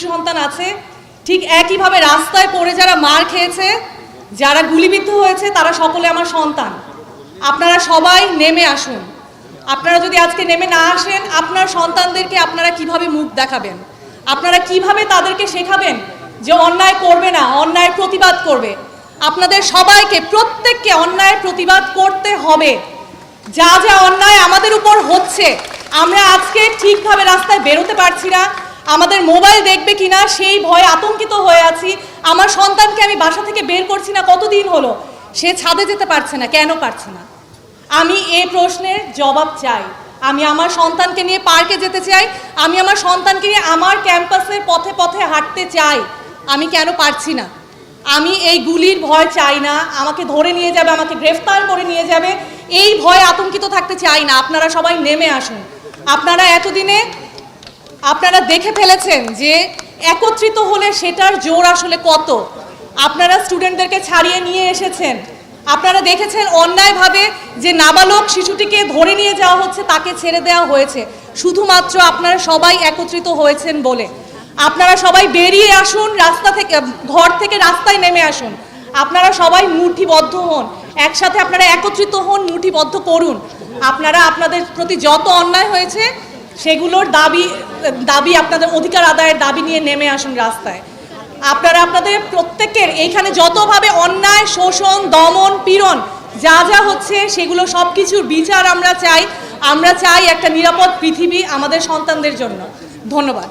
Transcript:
শিশু সন্তান আছে, ঠিক একইভাবে রাস্তায় পড়ে যারা মার খেয়েছে, যারা গুলিবিদ্ধ হয়েছে, তারা সকলে আমার সন্তান। আপনারা সবাই নেমে আসুন। আপনারা যদি আজকে নেমে না আসেন, আপনার সন্তানদেরকে আপনারা কিভাবে মুখ দেখাবেন? আপনারা কিভাবে তাদেরকে শেখাবেন যে অন্যায় করবে না, অন্যায়ের প্রতিবাদ করবে? আপনাদের সবাইকে, প্রত্যেককে অন্যায়ের প্রতিবাদ করতে হবে। যা যা অন্যায় আমাদের উপর হচ্ছে, আমরা আজকে ঠিকভাবে রাস্তায় বেরোতে পারছি না, আমাদের মোবাইল দেখবে কিনা সেই ভয়ে আতঙ্কিত হয়ে আছি। আমার সন্তানকে আমি বাসা থেকে বের করছি না, কতদিন হলো সে ছাদে যেতে পারছে না, কেন পারছে না? আমি এই প্রশ্নের জবাব চাই। আমি আমার সন্তানকে নিয়ে পার্কে যেতে চাই, আমি আমার সন্তানকে নিয়ে আমার ক্যাম্পাসের পথে পথে হাঁটতে চাই। আমি কেন পারছি না? আমি এই গুলির ভয় চাই না, আমাকে ধরে নিয়ে যাবে, আমাকে গ্রেফতার করে নিয়ে যাবে, এই ভয়ে আতঙ্কিত থাকতে চাই না। আপনারা সবাই নেমে আসুন। আপনারা এতদিনে আপনারা দেখে ফেলেছেন যে একত্রিত হলে সেটার জোর আসলে কত। আপনারা স্টুডেন্টদেরকে ছাড়িয়ে নিয়ে এসেছেন, আপনারা দেখেছেন অন্যায়ভাবে যে নাবালক শিশুটিকে ধরে নিয়ে যাওয়া হচ্ছে, তাকে ছেড়ে দেওয়া হয়েছে শুধুমাত্র আপনারা সবাই একত্রিত হয়েছেন বলে। আপনারা সবাই বেরিয়ে আসুন, রাস্তা থেকে, ঘর থেকে রাস্তায় নেমে আসুন। আপনারা সবাই মুঠিবদ্ধ হন, একসাথে আপনারা একত্রিত হন, মুঠিবদ্ধ করুন। আপনারা আপনাদের প্রতি যত অন্যায় হয়েছে সেগুলোর দাবি আপনাদের অধিকার আদায়ের দাবি নিয়ে নেমে আসুন রাস্তায়। আপনারা আপনাদের প্রত্যেকের এইখানে যতভাবে অন্যায়, শোষণ, দমন, পীড়ন যা যা হচ্ছে সেগুলো সব কিছুর বিচার আমরা চাই। আমরা চাই একটা নিরাপদ পৃথিবী আমাদের সন্তানদের জন্য। ধন্যবাদ।